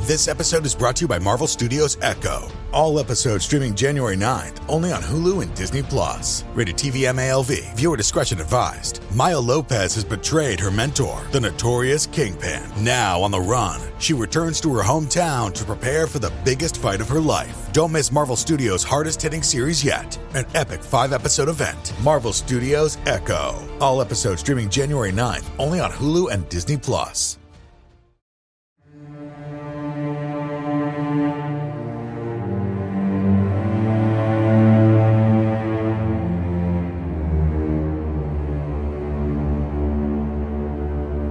This episode is brought to you by Marvel Studios Echo. All episodes streaming January 9th, only on Hulu and Disney+. Rated TV MALV. Viewer discretion advised. Maya Lopez has betrayed her mentor, the notorious Kingpin. Now on the run, she returns to her hometown to prepare for the biggest fight of her life. Don't miss Marvel Studios' hardest-hitting series yet. An epic 5-episode event. Marvel Studios Echo. All episodes streaming January 9th, only on Hulu and Disney+.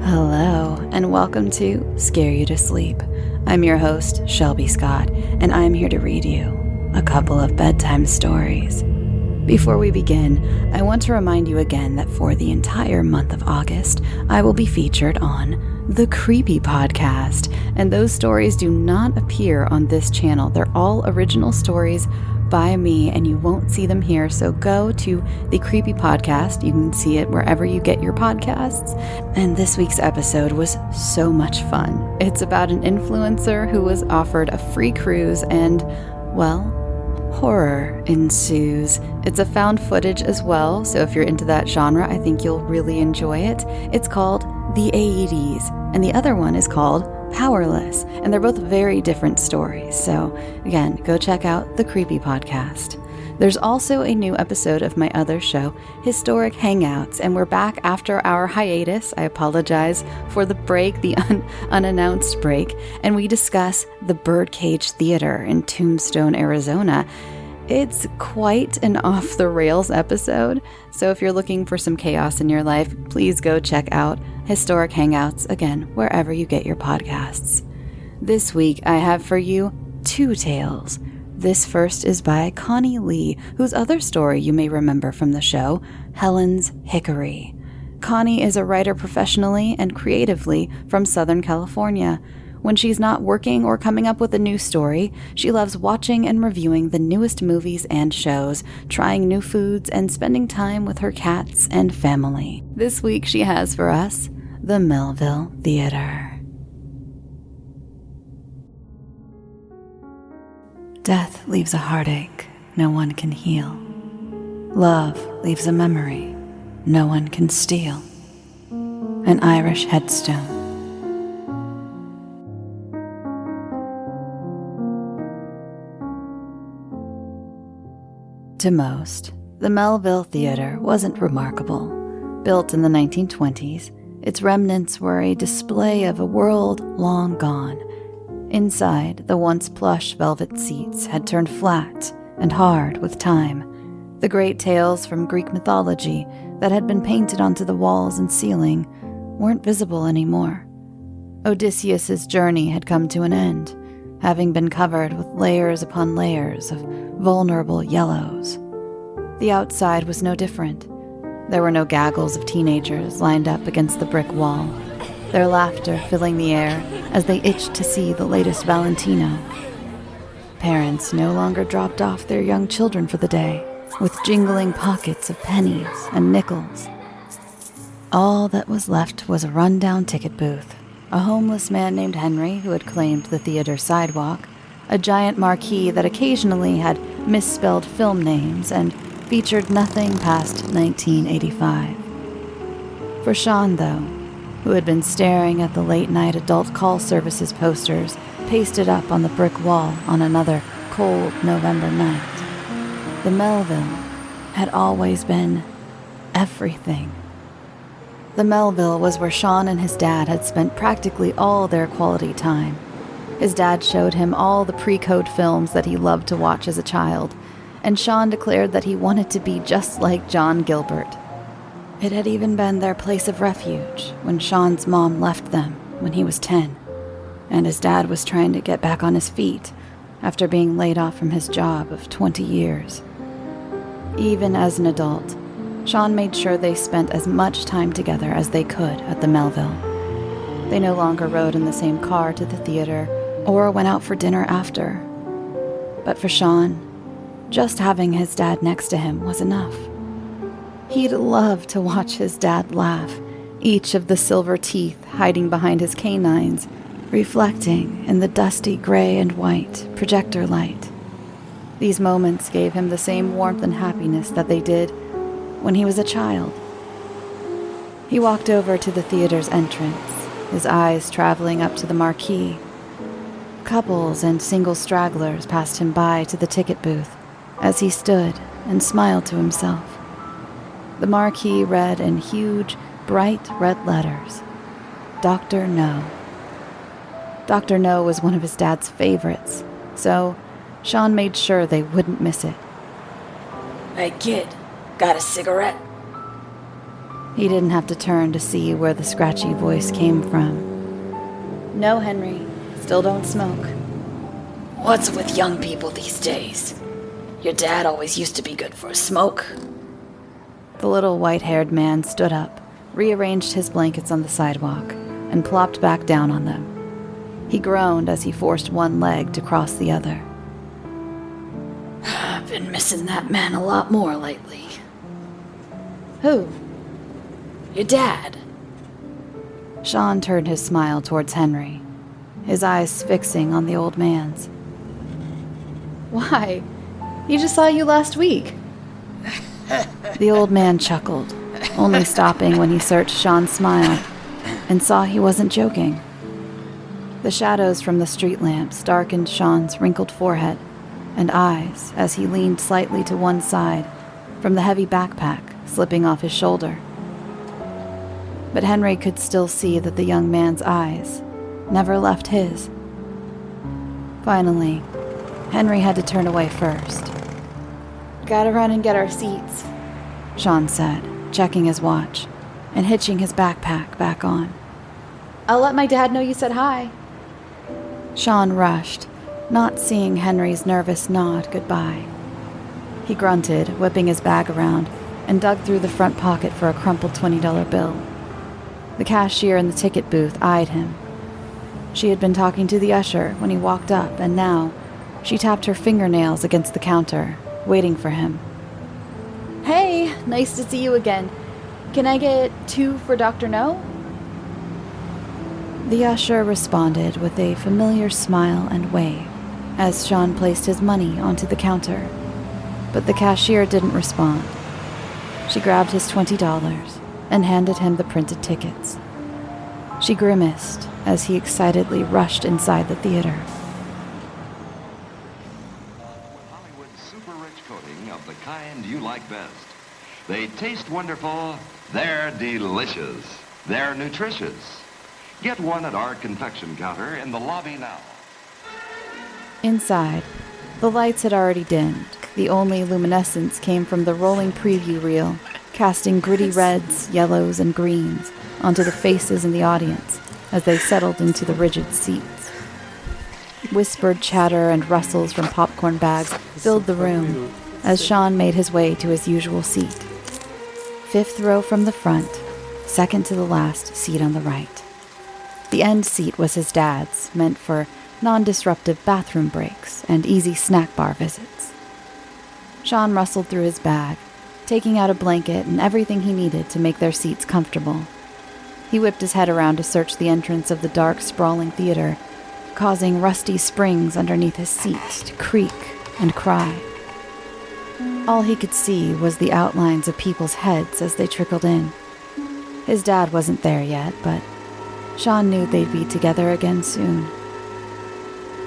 Hello, and welcome to Scare You to Sleep. I'm your host, Shelby Scott, and I'm here to read you a couple of bedtime stories. Before we begin, I want to remind you again that for the entire month of August, I will be featured on the Creepy Podcast, and those stories do not appear on this channel. They're all original stories by me, and you won't see them here, so go to the Creepy Podcast. You can see it wherever you get your podcasts. And this week's episode was so much fun. It's about an influencer who was offered a free cruise and, well, horror ensues. It's a found footage as well, so if you're into that genre, I think you'll really enjoy it. It's called The 80s, and the other one is called Powerless, and they're both very different stories. So again, go check out the Creepy Podcast. There's also a new episode of my other show, Historic Hangouts, and we're back after our hiatus. I apologize for the break, the unannounced break, and we discuss the Birdcage Theater in Tombstone, Arizona. It's quite an off-the-rails episode, so if you're looking for some chaos in your life, please go check out Historic Hangouts, again, wherever you get your podcasts. This week, I have for you 2 tales. This first is by Connie Lee, whose other story you may remember from the show, Helen's Hickory. Connie is a writer professionally and creatively from Southern California. When she's not working or coming up with a new story, she loves watching and reviewing the newest movies and shows, trying new foods, and spending time with her cats and family. This week she has for us the Melville Theater. Death leaves a heartache no one can heal. Love leaves a memory no one can steal. An Irish headstone. To most, the Melville Theater wasn't remarkable. Built in the 1920s, its remnants were a display of a world long gone. Inside, the once plush velvet seats had turned flat and hard with time. The great tales from Greek mythology that had been painted onto the walls and ceiling weren't visible anymore. Odysseus's journey had come to an end, having been covered with layers upon layers of vulnerable yellows. The outside was no different. There were no gaggles of teenagers lined up against the brick wall, their laughter filling the air as they itched to see the latest Valentino. Parents no longer dropped off their young children for the day, with jingling pockets of pennies and nickels. All that was left was a run-down ticket booth, a homeless man named Henry who had claimed the theater sidewalk, a giant marquee that occasionally had misspelled film names and featured nothing past 1985. For Sean, though, who had been staring at the late-night adult call services posters pasted up on the brick wall on another cold November night, the Melville had always been everything. The Melville was where Sean and his dad had spent practically all their quality time. His dad showed him all the pre-code films that he loved to watch as a child, and Sean declared that he wanted to be just like John Gilbert. It had even been their place of refuge when Sean's mom left them when he was 10, and his dad was trying to get back on his feet after being laid off from his job of 20 years. Even as an adult, Sean made sure they spent as much time together as they could at the Melville. They no longer rode in the same car to the theater or went out for dinner after. But for Sean, just having his dad next to him was enough. He'd love to watch his dad laugh, each of the silver teeth hiding behind his canines, reflecting in the dusty gray and white projector light. These moments gave him the same warmth and happiness that they did when he was a child. He walked over to the theater's entrance, his eyes traveling up to the marquee. Couples and single stragglers passed him by to the ticket booth as he stood and smiled to himself. The marquee read in huge, bright red letters, Dr. No. Dr. No was one of his dad's favorites, so Sean made sure they wouldn't miss it. Hey kid, got a cigarette? He didn't have to turn to see where the scratchy voice came from. No, Henry. Still don't smoke. What's with young people these days? Your dad always used to be good for a smoke. The little white-haired man stood up, rearranged his blankets on the sidewalk, and plopped back down on them. He groaned as he forced one leg to cross the other. I've been missing that man a lot more lately. Who? Your dad. Sean turned his smile towards Henry, his eyes fixing on the old man's. Why? He just saw you last week. The old man chuckled, only stopping when he searched Sean's smile and saw he wasn't joking. The shadows from the street lamps darkened Sean's wrinkled forehead and eyes as he leaned slightly to one side from the heavy backpack slipping off his shoulder. But Henry could still see that the young man's eyes never left his. Finally, Henry had to turn away first. Gotta run and get our seats, Sean said, checking his watch and hitching his backpack back on. I'll let my dad know you said hi. Sean rushed, not seeing Henry's nervous nod goodbye. He grunted, whipping his bag around, and dug through the front pocket for a crumpled $20 bill. The cashier in the ticket booth eyed him. She had been talking to the usher when he walked up, and now she tapped her fingernails against the counter, waiting for him. Hey, nice to see you again. Can I get 2 for Dr. No? The usher responded with a familiar smile and wave as Sean placed his money onto the counter, but the cashier didn't respond. She grabbed his $20 and handed him the printed tickets. She grimaced as he excitedly rushed inside the theater. With Hollywood's super-rich coating of the kind you like best. They taste wonderful, they're delicious, they're nutritious. Get one at our confection counter in the lobby now. Inside, the lights had already dimmed. The only luminescence came from the rolling preview reel, casting gritty reds, yellows, and greens onto the faces in the audience as they settled into the rigid seats. Whispered chatter and rustles from popcorn bags filled the room as Sean made his way to his usual seat. 5th row from the front, second to the last seat on the right. The end seat was his dad's, meant for non-disruptive bathroom breaks and easy snack bar visits. Sean rustled through his bag, taking out a blanket and everything he needed to make their seats comfortable. He whipped his head around to search the entrance of the dark, sprawling theater, causing rusty springs underneath his seat to creak and cry. All he could see was the outlines of people's heads as they trickled in. His dad wasn't there yet, but Sean knew they'd be together again soon.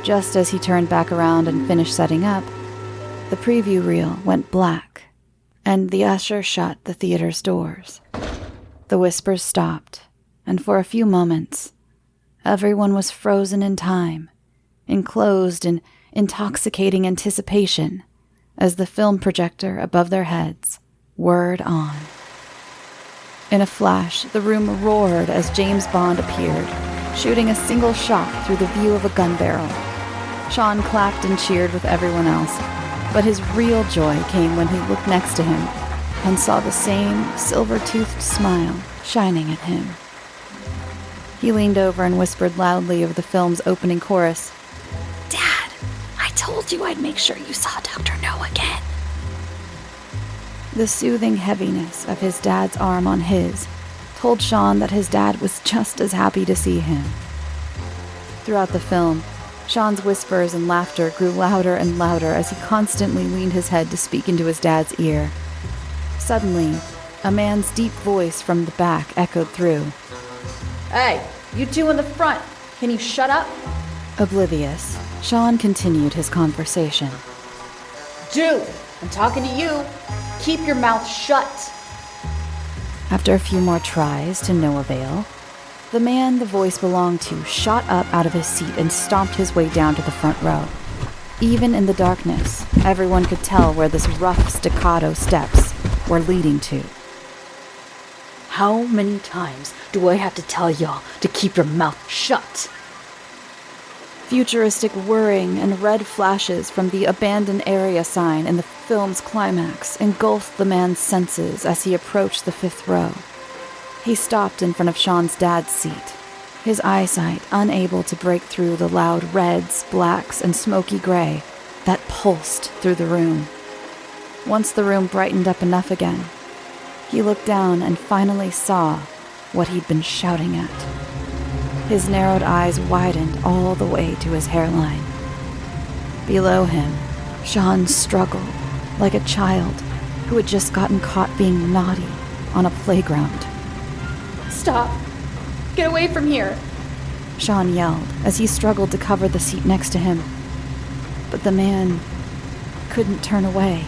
Just as he turned back around and finished setting up, the preview reel went black, and the usher shut the theater's doors. The whispers stopped, and for a few moments, everyone was frozen in time, enclosed in intoxicating anticipation as the film projector above their heads whirred on. In a flash, the room roared as James Bond appeared, shooting a single shot through the view of a gun barrel. Sean clapped and cheered with everyone else, but his real joy came when he looked next to him and saw the same silver-toothed smile shining at him. He leaned over and whispered loudly over the film's opening chorus, Dad, I told you I'd make sure you saw Dr. No again. The soothing heaviness of his dad's arm on his told Sean that his dad was just as happy to see him. Throughout the film, Sean's whispers and laughter grew louder and louder as he constantly leaned his head to speak into his dad's ear. Suddenly, a man's deep voice from the back echoed through. Hey, you two in the front, can you shut up? Oblivious, Sean continued his conversation. Dude, I'm talking to you. Keep your mouth shut. After a few more tries to no avail, the man the voice belonged to shot up out of his seat and stomped his way down to the front row. Even in the darkness, everyone could tell where this rough staccato steps were leading to. How many times do I have to tell y'all to keep your mouth shut? Futuristic whirring and red flashes from the abandoned area sign in the film's climax engulfed the man's senses as he approached the fifth row. He stopped in front of Sean's dad's seat, his eyesight unable to break through the loud reds, blacks, and smoky gray that pulsed through the room. Once the room brightened up enough again, he looked down and finally saw what he'd been shouting at. His narrowed eyes widened all the way to his hairline. Below him, Sean struggled like a child who had just gotten caught being naughty on a playground. Stop. Get away from here. Sean yelled as he struggled to cover the seat next to him. But the man couldn't turn away.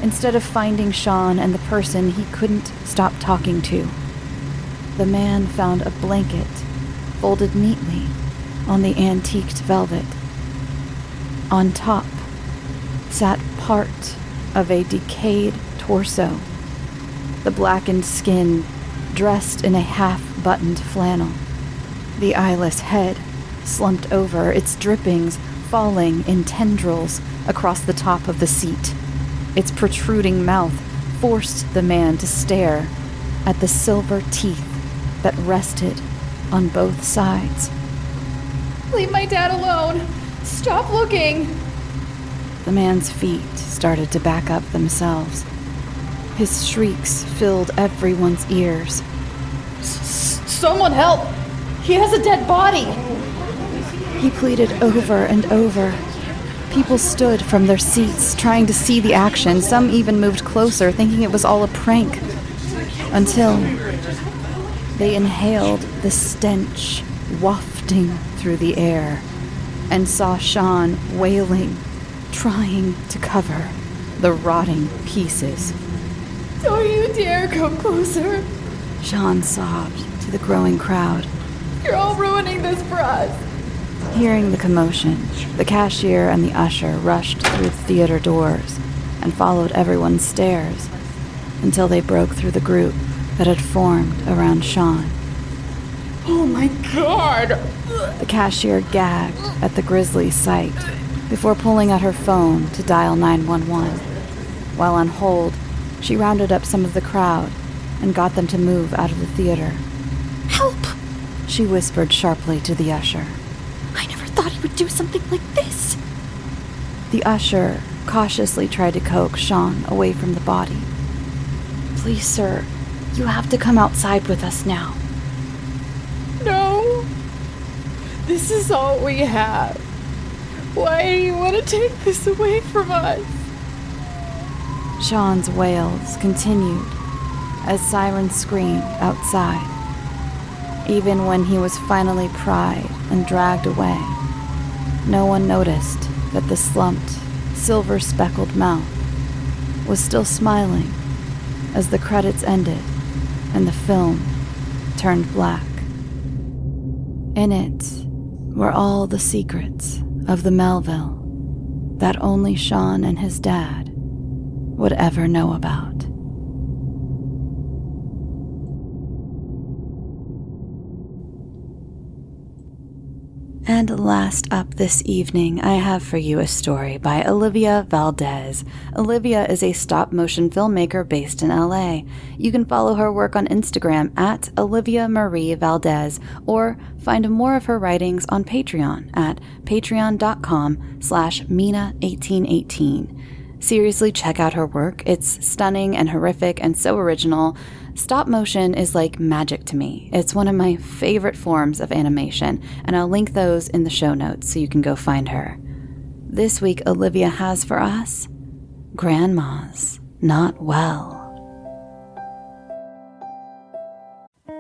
Instead of finding Sean and the person he couldn't stop talking to, the man found a blanket folded neatly on the antiqued velvet. On top sat part of a decayed torso, the blackened skin dressed in a half-buttoned flannel, the eyeless head slumped over, its drippings falling in tendrils across the top of the seat. Its protruding mouth forced the man to stare at the silver teeth that rested on both sides. Leave my dad alone. Stop looking. The man's feet started to back up themselves. His shrieks filled everyone's ears. Someone help! He has a dead body! He pleaded over and over. People stood from their seats, trying to see the action. Some even moved closer, thinking it was all a prank. Until they inhaled the stench wafting through the air and saw Sean wailing, trying to cover the rotting pieces. Don't you dare come closer. Sean sobbed to the growing crowd. You're all ruining this for us. Hearing the commotion, the cashier and the usher rushed through the theater doors and followed everyone's stares until they broke through the group that had formed around Sean. Oh my God! The cashier gagged at the grisly sight before pulling out her phone to dial 911. While on hold, she rounded up some of the crowd and got them to move out of the theater. Help! She whispered sharply to the usher. I never thought he would do something like this. The usher cautiously tried to coax Sean away from the body. Please, sir, you have to come outside with us now. No. This is all we have. Why do you want to take this away from us? Sean's wails continued as sirens screamed outside. Even when he was finally pried and dragged away, no one noticed that the slumped, silver-speckled mouth was still smiling as the credits ended and the film turned black. In it were all the secrets of the Melville that only Sean and his dad would ever know about. And last up this evening, I have for you a story by Olivia Valdez. Olivia is a stop-motion filmmaker based in LA. You can follow her work on Instagram at Olivia Marie Valdez, or find more of her writings on Patreon at patreon.com/Mina1818. Seriously, check out her work. It's stunning and horrific and so original. Stop motion is like magic to me. It's one of my favorite forms of animation, and I'll link those in the show notes so you can go find her. This week, Olivia has for us Grandma's Not Well.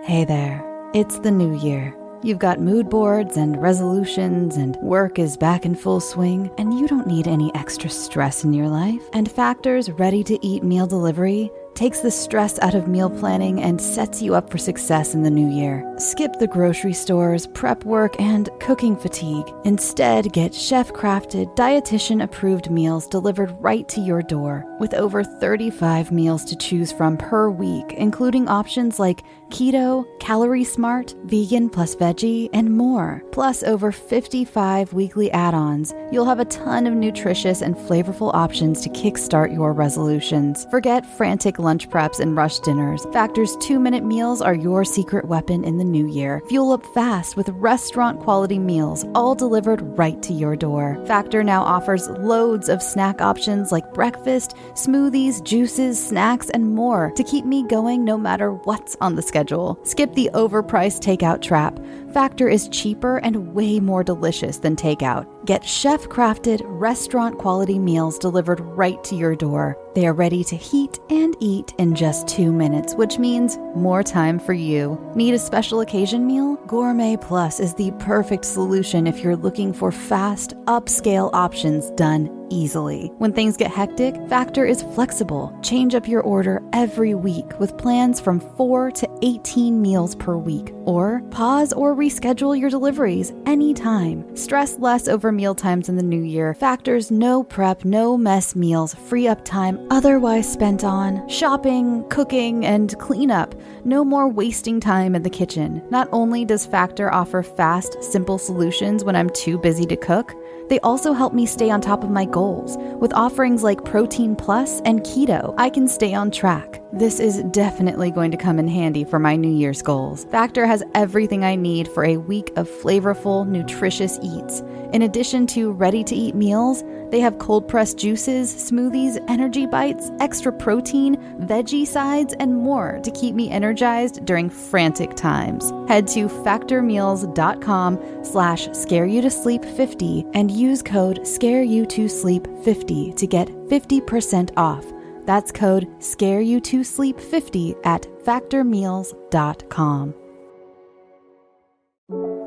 Hey there, it's the new year. You've got mood boards and resolutions, and work is back in full swing, and you don't need any extra stress in your life. And Factor's ready-to-eat meal delivery takes the stress out of meal planning and sets you up for success in the new year. Skip the grocery stores, prep work, and cooking fatigue. Instead, get chef-crafted, dietitian-approved meals delivered right to your door, with over 35 meals to choose from per week, including options like keto, calorie smart, vegan plus veggie, and more. Plus over 55 weekly add-ons. You'll have a ton of nutritious and flavorful options to kickstart your resolutions. Forget frantic lunch preps and rush dinners. Factor's 2-minute meals are your secret weapon in the new year. Fuel up fast with restaurant-quality meals, all delivered right to your door. Factor now offers loads of snack options like breakfast, smoothies, juices, snacks, and more to keep me going no matter what's on the schedule. Skip the overpriced takeout trap. Factor is cheaper and way more delicious than takeout. Get chef-crafted, restaurant-quality meals delivered right to your door. They are ready to heat and eat in just 2 minutes, which means more time for you. Need a special occasion meal? Gourmet Plus is the perfect solution if you're looking for fast, upscale options done easily. When things get hectic, Factor is flexible. Change up your order every week with plans from 4 to 18 meals per week. Or pause or reschedule your deliveries anytime. Stress less over meal times in the new year. Factor's no prep, no mess meals free up time otherwise spent on shopping, cooking, and cleanup. No more wasting time in the kitchen. Not only does Factor offer fast, simple solutions when I'm too busy to cook, they also help me stay on top of my goals. With offerings like Protein Plus and Keto, I can stay on track. This is definitely going to come in handy for my New Year's goals. Factor has everything I need for a week of flavorful, nutritious eats. In addition to ready-to-eat meals, they have cold-pressed juices, smoothies, energy bites, extra protein, veggie sides, and more to keep me energized during frantic times. Head to factormeals.com/scareyoutosleep50 and use code scareyoutosleep50 to get 50% off. That's code scareyoutosleep50 at factormeals.com.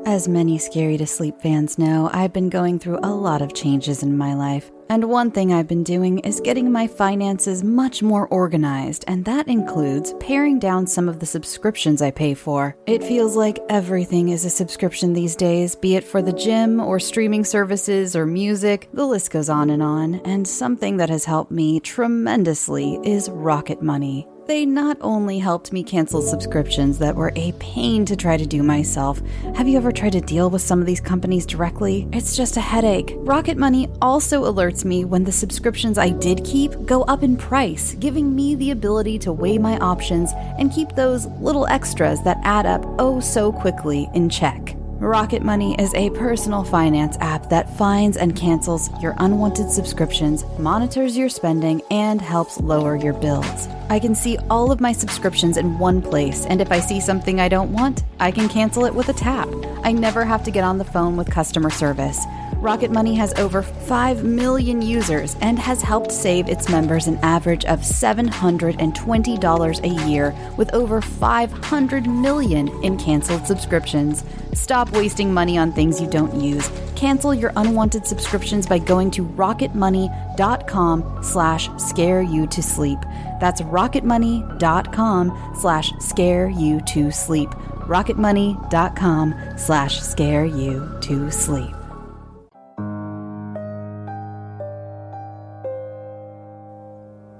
As many Scary to Sleep fans know, I've been going through a lot of changes in my life. And one thing I've been doing is getting my finances much more organized, and that includes paring down some of the subscriptions I pay for. It feels like everything is a subscription these days, be it for the gym or streaming services or music, the list goes on, and something that has helped me tremendously is Rocket Money. They not only helped me cancel subscriptions that were a pain to try to do myself. Have you ever tried to deal with some of these companies directly? It's just a headache. Rocket Money also alerts me when the subscriptions I did keep go up in price, giving me the ability to weigh my options and keep those little extras that add up oh so quickly in check. Rocket Money is a personal finance app that finds and cancels your unwanted subscriptions, monitors your spending, and helps lower your bills. I can see all of my subscriptions in one place, and if I see something I don't want, I can cancel it with a tap. I never have to get on the phone with customer service. Rocket Money has over 5 million users and has helped save its members an average of $720 a year with over 500 million in canceled subscriptions. Stop wasting money on things you don't use. Cancel your unwanted subscriptions by going to rocketmoney.com/scareyoutosleep. That's rocketmoney.com/scareyoutosleep. rocketmoney.com/scareyoutosleep.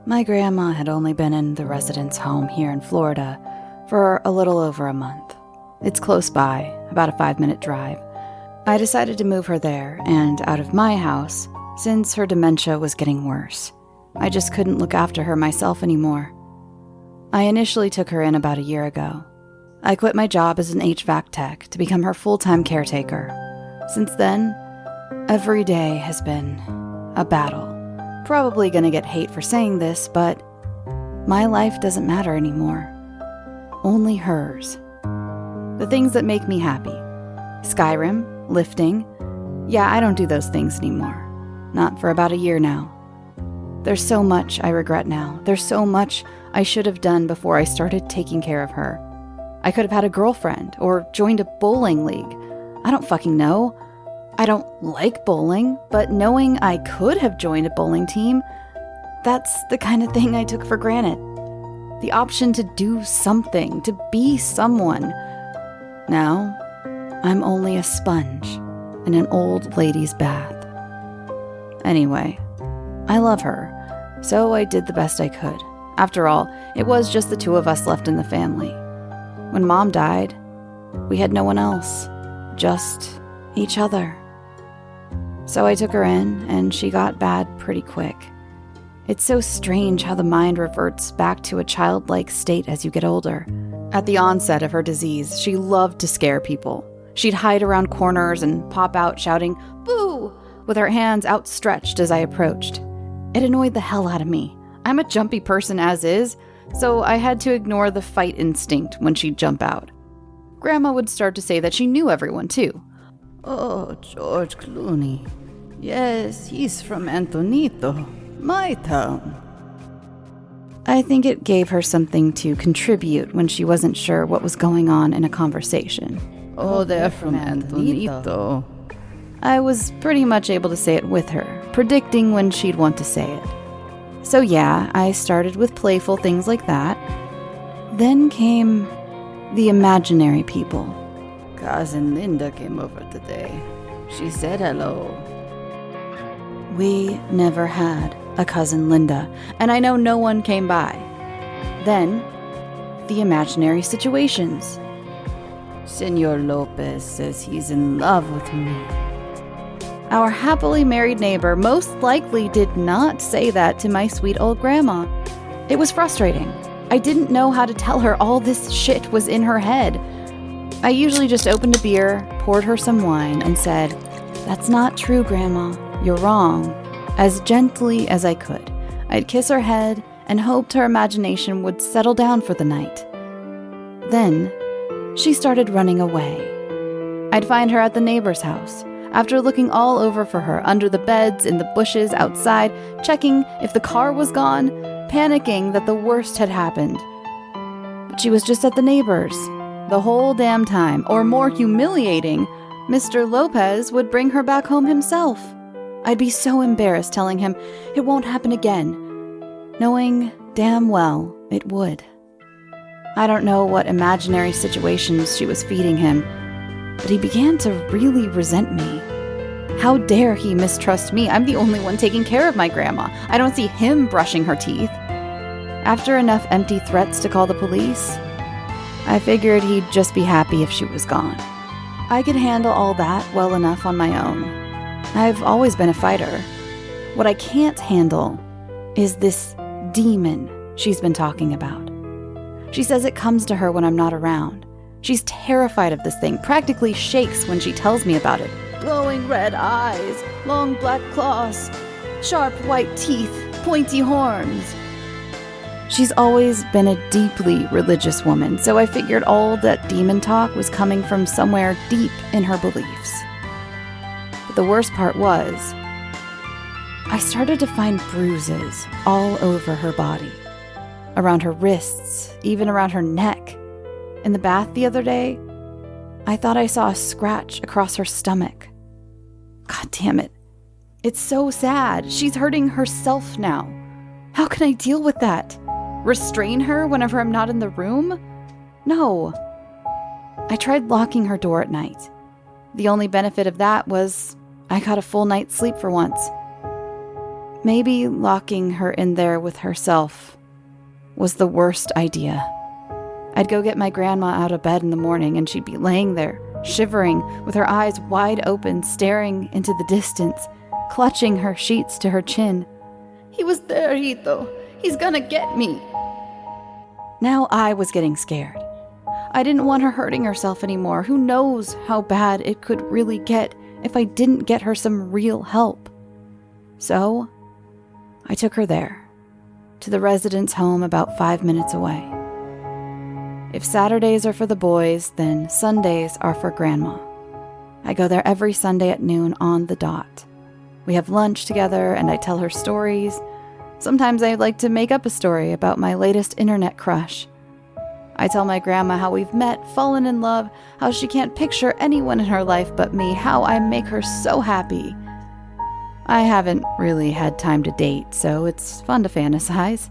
My grandma had only been in the residence home here in Florida for a little over a month. It's close by, about a 5-minute drive. I decided to move her there and out of my house since her dementia was getting worse. I just couldn't look after her myself anymore. I initially took her in about a year ago. I quit my job as an HVAC tech to become her full-time caretaker. Since then, every day has been a battle. probably gonna get hate for saying this, but my life doesn't matter anymore. Only hers. The things that make me happy. Skyrim, lifting. Yeah, I don't do those things anymore. Not for about a year now. There's so much I regret now. There's so much I should have done before I started taking care of her. I could have had a girlfriend or joined a bowling league. I don't fucking know. I don't like bowling, but knowing I could have joined a bowling team, that's the kind of thing I took for granted. The option to do something, to be someone. Now, I'm only a sponge in an old lady's bath. Anyway, I love her, so I did the best I could. After all, it was just the two of us left in the family. When Mom died, we had no one else, just each other. So I took her in, and she got bad pretty quick. It's so strange how the mind reverts back to a childlike state as you get older. At the onset of her disease, she loved to scare people. She'd hide around corners and pop out shouting, "Boo!" with her hands outstretched as I approached. It annoyed the hell out of me. I'm a jumpy person as is, so I had to ignore the fight instinct when she'd jump out. Grandma would start to say that she knew everyone too. "Oh, George Clooney. Yes, he's from Antonito, my town." I think it gave her something to contribute when she wasn't sure what was going on in a conversation. "Oh, they're from Antonito." I was pretty much able to say it with her, predicting when she'd want to say it. So yeah, I started with playful things like that. Then came the imaginary people. "Cousin Linda came over today. She said hello." We never had a cousin Linda, and I know no one came by. Then, the imaginary situations. "Senor Lopez says he's in love with me." Our happily married neighbor most likely did not say that to my sweet old grandma. It was frustrating. I didn't know how to tell her all this shit was in her head. I usually just opened a beer, poured her some wine, and said, "That's not true, Grandma. You're wrong," as gently as I could. I'd kiss her head and hoped her imagination would settle down for the night. Then, she started running away. I'd find her at the neighbor's house, after looking all over for her, under the beds, in the bushes, outside, checking if the car was gone, panicking that the worst had happened. But she was just at the neighbor's the whole damn time, or more humiliating, Mr. Lopez would bring her back home himself. I'd be so embarrassed telling him it won't happen again, knowing damn well it would. I don't know what imaginary situations she was feeding him, but he began to really resent me. How dare he mistrust me? I'm the only one taking care of my grandma. I don't see him brushing her teeth. After enough empty threats to call the police, I figured he'd just be happy if she was gone. I could handle all that well enough on my own. I've always been a fighter. What I can't handle is this demon she's been talking about. She says it comes to her when I'm not around. She's terrified of this thing, practically shakes when she tells me about it. Glowing red eyes, long black claws, sharp white teeth, pointy horns. She's always been a deeply religious woman, so I figured all that demon talk was coming from somewhere deep in her beliefs. But the worst part was, I started to find bruises all over her body, around her wrists, even around her neck. In the bath the other day, I thought I saw a scratch across her stomach. God damn it. It's so sad. She's hurting herself now. How can I deal with that? Restrain her whenever I'm not in the room? No. I tried locking her door at night. The only benefit of that was I got a full night's sleep for once. Maybe locking her in there with herself was the worst idea. I'd go get my grandma out of bed in the morning and she'd be laying there, shivering, with her eyes wide open, staring into the distance, clutching her sheets to her chin. "He was there, Hito. He's gonna get me." Now I was getting scared. I didn't want her hurting herself anymore. Who knows how bad it could really get if I didn't get her some real help. So, I took her there, to the residence home about 5 minutes away. If Saturdays are for the boys, then Sundays are for Grandma. I go there every Sunday at noon on the dot. We have lunch together and I tell her stories. Sometimes I like to make up a story about my latest internet crush. I tell my grandma how we've met, fallen in love, how she can't picture anyone in her life but me, how I make her so happy. I haven't really had time to date, so it's fun to fantasize.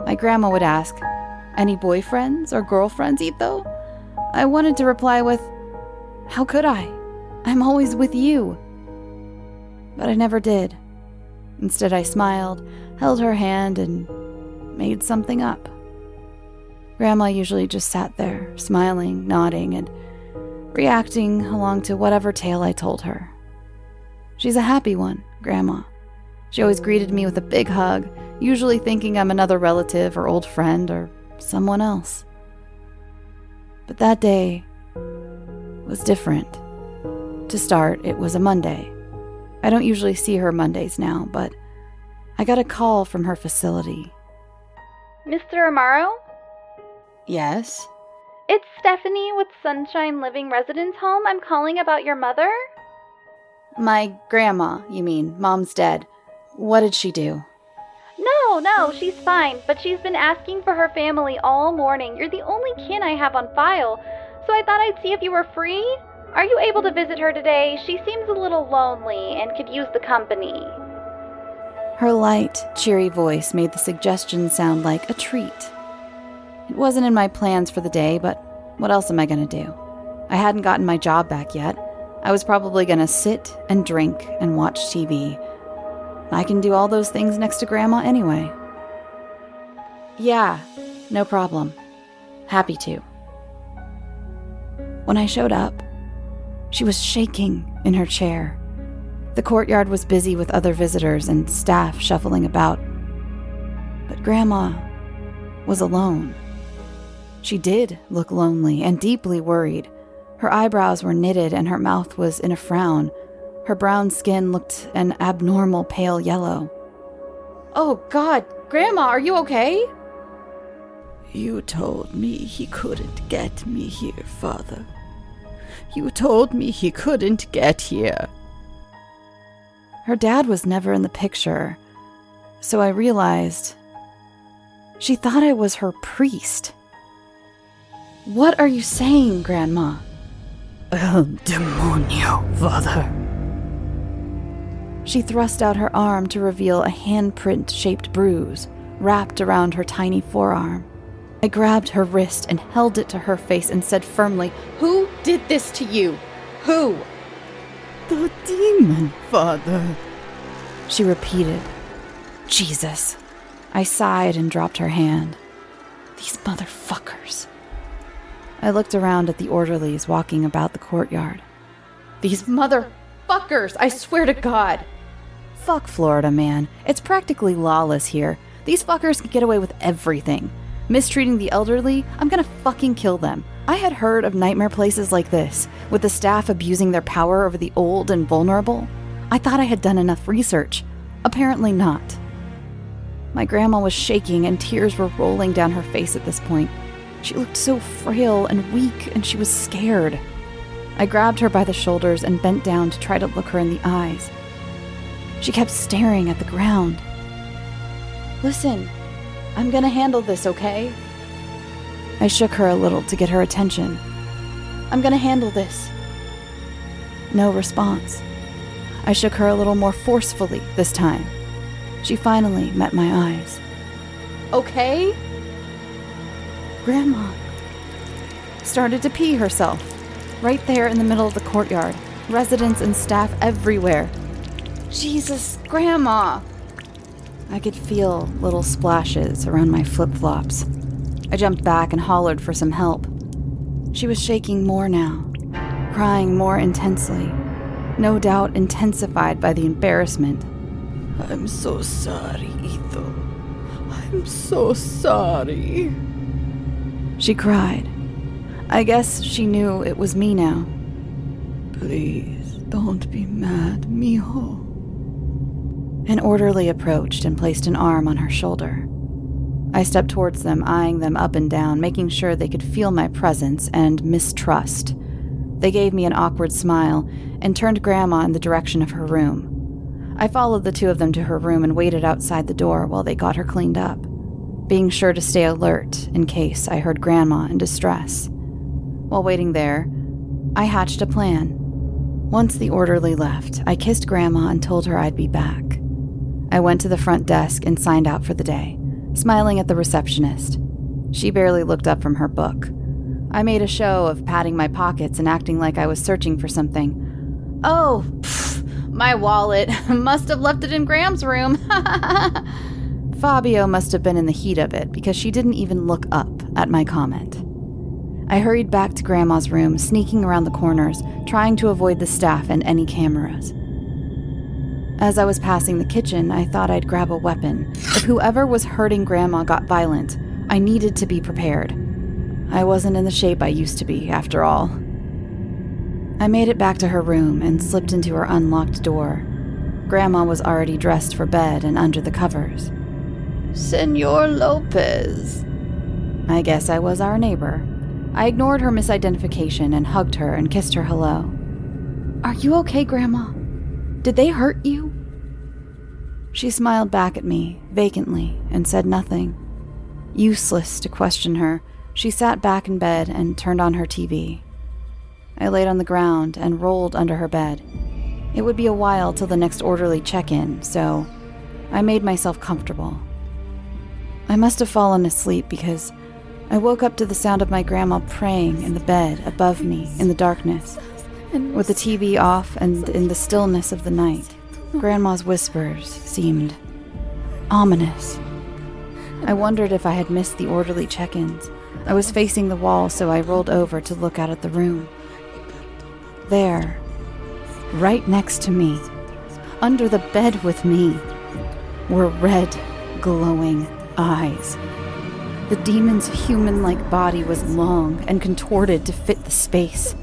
My grandma would ask, "Any boyfriends or girlfriends, Etho?" I wanted to reply with, "How could I? I'm always with you." But I never did. Instead, I smiled, held her hand, and made something up. Grandma usually just sat there, smiling, nodding, and reacting along to whatever tale I told her. She's a happy one, Grandma. She always greeted me with a big hug, usually thinking I'm another relative or old friend or someone else. But that day was different. To start, it was a Monday. I don't usually see her Mondays now, but I got a call from her facility. Mr. Amaro? Yes? It's Stephanie with Sunshine Living Residence Home. I'm calling about your mother. My grandma, you mean. Mom's dead. What did she do? No, she's fine, but she's been asking for her family all morning. You're the only kin I have on file, so I thought I'd see if you were free. Are you able to visit her today? She seems a little lonely and could use the company. Her light, cheery voice made the suggestion sound like a treat. It wasn't in my plans for the day, but what else am I going to do? I hadn't gotten my job back yet. I was probably going to sit and drink and watch TV. I can do all those things next to Grandma anyway. Yeah, no problem. Happy to. When I showed up, she was shaking in her chair. The courtyard was busy with other visitors and staff shuffling about. But Grandma was alone. She did look lonely and deeply worried. Her eyebrows were knitted and her mouth was in a frown. Her brown skin looked an abnormal pale yellow. "Oh, God! Grandma, are you okay?" "You told me he couldn't get me here, Father. You told me he couldn't get here." Her dad was never in the picture, so I realized she thought I was her priest. "What are you saying, Grandma?" "El demonio, Father." She thrust out her arm to reveal a handprint-shaped bruise wrapped around her tiny forearm. I grabbed her wrist and held it to her face and said firmly, "Who did this to you? Who?" "The demon, Father," she repeated. Jesus. I sighed and dropped her hand. These motherfuckers. I looked around at the orderlies walking about the courtyard. These motherfuckers, I swear to God. Fuck Florida, man. It's practically lawless here. These fuckers can get away with everything. Mistreating the elderly, I'm gonna fucking kill them. I had heard of nightmare places like this, with the staff abusing their power over the old and vulnerable. I thought I had done enough research. Apparently not. My grandma was shaking and tears were rolling down her face at this point. She looked so frail and weak, and she was scared. I grabbed her by the shoulders and bent down to try to look her in the eyes. She kept staring at the ground. "Listen, I'm gonna handle this, okay?" I shook her a little to get her attention. "I'm gonna handle this." No response. I shook her a little more forcefully this time. She finally met my eyes. "Okay?" Grandma started to pee herself, right there in the middle of the courtyard. Residents and staff everywhere. Jesus, Grandma! I could feel little splashes around my flip-flops. I jumped back and hollered for some help. She was shaking more now, crying more intensely, no doubt intensified by the embarrassment. "I'm so sorry, Etho. I'm so sorry." She cried. I guess she knew it was me now. "Please, don't be mad, mijo." An orderly approached and placed an arm on her shoulder. I stepped towards them, eyeing them up and down, making sure they could feel my presence and mistrust. They gave me an awkward smile and turned Grandma in the direction of her room. I followed the two of them to her room and waited outside the door while they got her cleaned up, being sure to stay alert in case I heard Grandma in distress. While waiting there, I hatched a plan. Once the orderly left, I kissed Grandma and told her I'd be back. I went to the front desk and signed out for the day, smiling at the receptionist. She barely looked up from her book. I made a show of patting my pockets and acting like I was searching for something. "Oh, my wallet. Must have left it in Graham's room." Fabio must have been in the heat of it because she didn't even look up at my comment. I hurried back to Grandma's room, sneaking around the corners, trying to avoid the staff and any cameras. As I was passing the kitchen, I thought I'd grab a weapon. If whoever was hurting Grandma got violent, I needed to be prepared. I wasn't in the shape I used to be, after all. I made it back to her room and slipped into her unlocked door. Grandma was already dressed for bed and under the covers. Senor Lopez. I guess I was our neighbor. I ignored her misidentification and hugged her and kissed her hello. "Are you okay, Grandma? Did they hurt you?" She smiled back at me, vacantly, and said nothing. Useless to question her, she sat back in bed and turned on her TV. I laid on the ground and rolled under her bed. It would be a while till the next orderly check-in, so I made myself comfortable. I must have fallen asleep because I woke up to the sound of my grandma praying in the bed above me in the darkness. With the TV off and in the stillness of the night, Grandma's whispers seemed ominous. I wondered if I had missed the orderly check-ins. I was facing the wall, so I rolled over to look out at the room. There, right next to me, under the bed with me, were red, glowing eyes. The demon's human-like body was long and contorted to fit the space.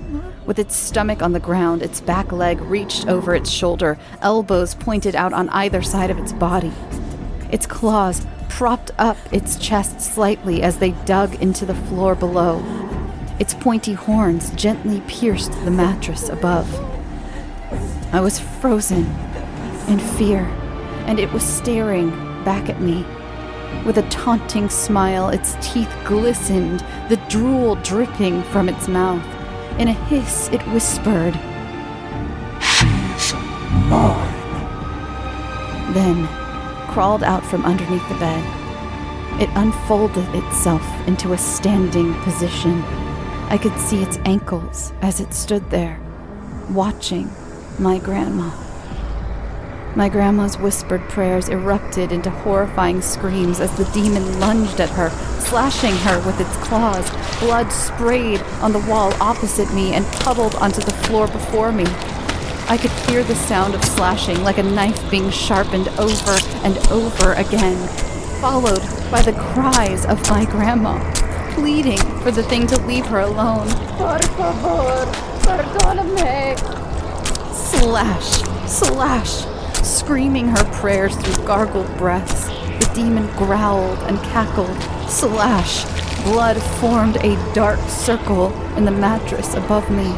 With its stomach on the ground, its back leg reached over its shoulder, elbows pointed out on either side of its body. Its claws propped up its chest slightly as they dug into the floor below. Its pointy horns gently pierced the mattress above. I was frozen in fear, and it was staring back at me. With a taunting smile, its teeth glistened, the drool dripping from its mouth. In a hiss, it whispered, "She's mine." Then crawled out from underneath the bed. It unfolded itself into a standing position. I could see its ankles as it stood there, watching my grandma. My grandma's whispered prayers erupted into horrifying screams as the demon lunged at her, slashing her with its claws. Blood sprayed on the wall opposite me and puddled onto the floor before me. I could hear the sound of slashing like a knife being sharpened over and over again, followed by the cries of my grandma, pleading for the thing to leave her alone. Por favor, perdóname. Slash, slash, screaming her prayers through gargled breaths. The demon growled and cackled. Slash, blood formed a dark circle in the mattress above me,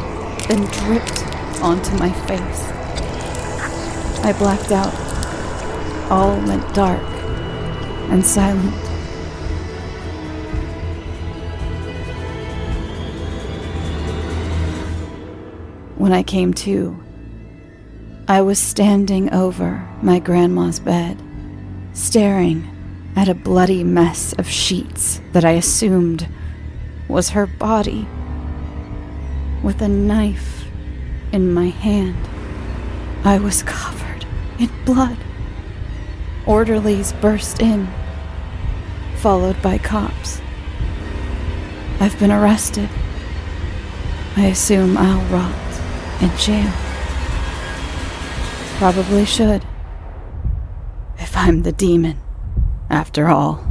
then dripped onto my face. I blacked out. All went dark and silent. When I came to, I was standing over my grandma's bed, staring at a bloody mess of sheets that I assumed was her body, with a knife in my hand. I was covered in blood. Orderlies burst in, followed by cops. I've been arrested. I assume I'll rot in jail. Probably should, if I'm the demon, after all.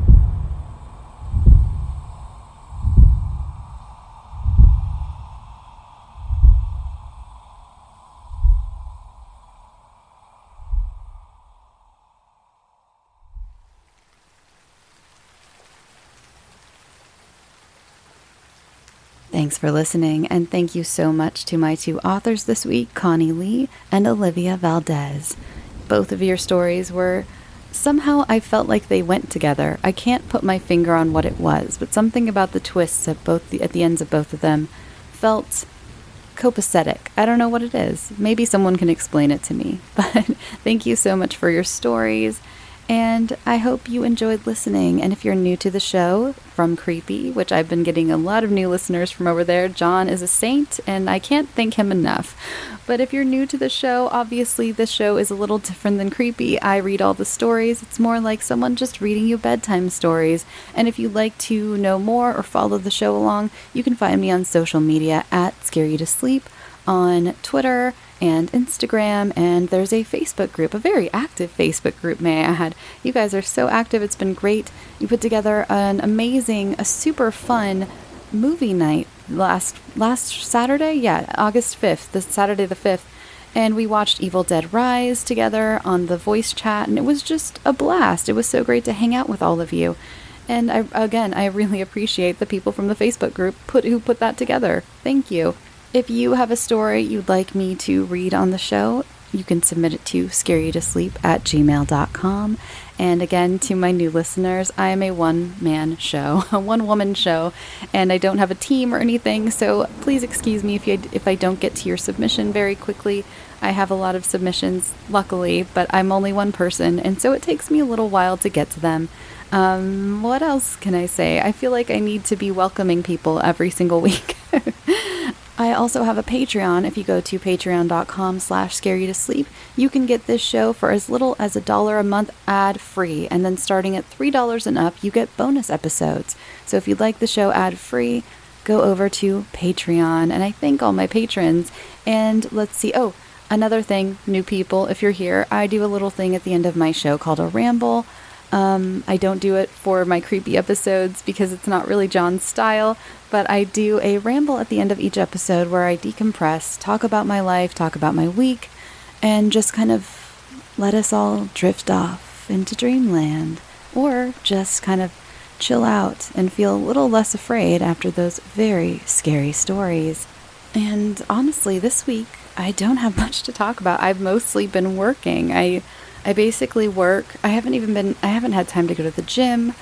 Thanks for listening, and thank you so much to my two authors this week, Connie Lee and Olivia Valdez. Both of your stories were somehow, I felt like they went together. I can't put my finger on what it was, but something about the twists at the ends of both of them felt copacetic. I don't know what it is. Maybe someone can explain it to me. But thank you so much for your stories, and I hope you enjoyed listening. And if you're new to the show from Creepy, which I've been getting a lot of new listeners from over there, John is a saint, and I can't thank him enough. But if you're new to the show, obviously this show is a little different than Creepy. I read all the stories. It's more like someone just reading you bedtime stories. And if you'd like to know more or follow the show along, you can find me on social media at scareyoutosleep on Twitter and Instagram, and there's a Facebook group, a very active Facebook group, may I add. You guys are so active. It's been great. You put together a super fun movie night last Saturday, August 5th, this Saturday the 5th, and we watched Evil Dead Rise together on the voice chat, and it was just a blast. It was so great to hang out with all of you, and I really appreciate the people from the Facebook group who put that together. Thank you. If you have a story you'd like me to read on the show, you can submit it to scareyoutosleep@gmail.com. And again, to my new listeners, I am a one-man show, a one-woman show, and I don't have a team or anything, so please excuse me if I don't get to your submission very quickly. I have a lot of submissions, luckily, but I'm only one person, and so it takes me a little while to get to them. What else can I say? I feel like I need to be welcoming people every single week. I also have a Patreon. If you go to patreon.com/scareyoutosleep, you can get this show for as little as $1 a month ad-free. And then starting at $3 and up, you get bonus episodes. So if you'd like the show ad-free, go over to Patreon. And I thank all my patrons. And let's see. Oh, another thing, new people, if you're here, I do a little thing at the end of my show called a ramble. I don't do it for my creepy episodes because it's not really John's style, but I do a ramble at the end of each episode where I decompress, talk about my life, talk about my week, and just kind of let us all drift off into dreamland, or just kind of chill out and feel a little less afraid after those very scary stories. And honestly, this week, I don't have much to talk about. I've mostly been working. I basically work. I haven't had time to go to the gym.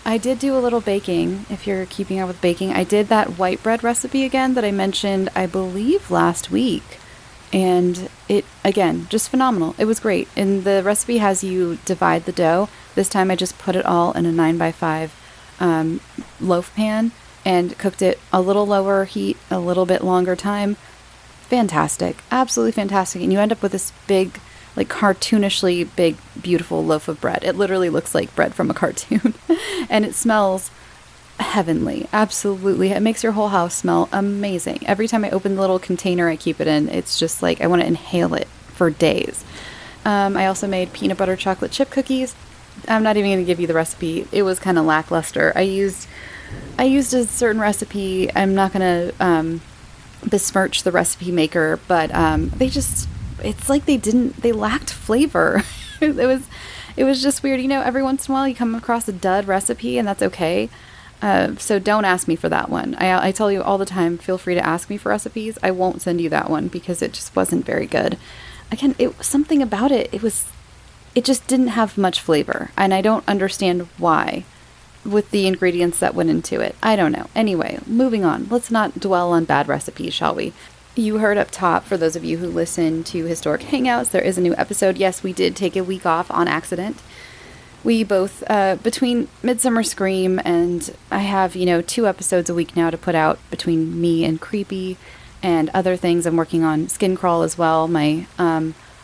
I did do a little baking, if you're keeping up with baking. I did that white bread recipe again that I mentioned, I believe, last week. And it, again, just phenomenal. It was great. And the recipe has you divide the dough. This time I just put it all in a 9x5 loaf pan and cooked it a little lower heat, a little bit longer time. Fantastic. Absolutely fantastic. And you end up with this big, like cartoonishly big, beautiful loaf of bread. It literally looks like bread from a cartoon. And it smells heavenly. Absolutely. It makes your whole house smell amazing. Every time I open the little container I keep it in, it's just like I want to inhale it for days. I also made peanut butter chocolate chip cookies. I'm not even going to give you the recipe. It was kind of lackluster. I used a certain recipe. I'm not going to besmirch the recipe maker, but it's like they lacked flavor. It was just weird. You know, every once in a while you come across a dud recipe, and that's okay. So don't ask me for that one. I tell you all the time, feel free to ask me for recipes. I won't send you that one because it just wasn't very good. Again, it was something about it. It just didn't have much flavor, and I don't understand why with the ingredients that went into it. I don't know. Anyway, moving on. Let's not dwell on bad recipes, shall we? You heard up top, for those of you who listen to Historic Hangouts, there is a new episode. Yes, we did take a week off on accident. We both, between Midsummer Scream and I have, 2 episodes a week now to put out between me and Creepy and other things. I'm working on Skin Crawl as well, my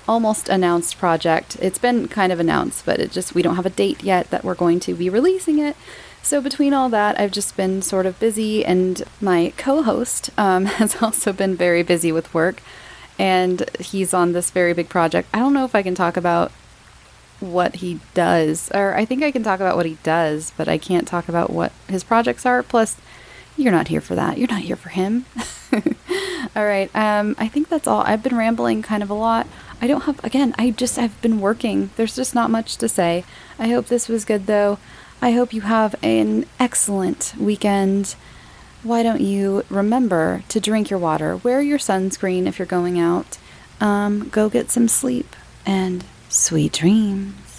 almost announced project. It's been kind of announced, but we don't have a date yet that we're going to be releasing it. So between all that, I've just been sort of busy, and my co-host has also been very busy with work, and he's on this very big project. I don't know if I can talk about what he does, or I think I can talk about what he does, but I can't talk about what his projects are. Plus, you're not here for that. You're not here for him. All right. I think that's all. I've been rambling kind of a lot. I've been working. There's just not much to say. I hope this was good, though. I hope you have an excellent weekend. why don't you remember to drink your water, wear your sunscreen if you're going out, go get some sleep, and sweet dreams.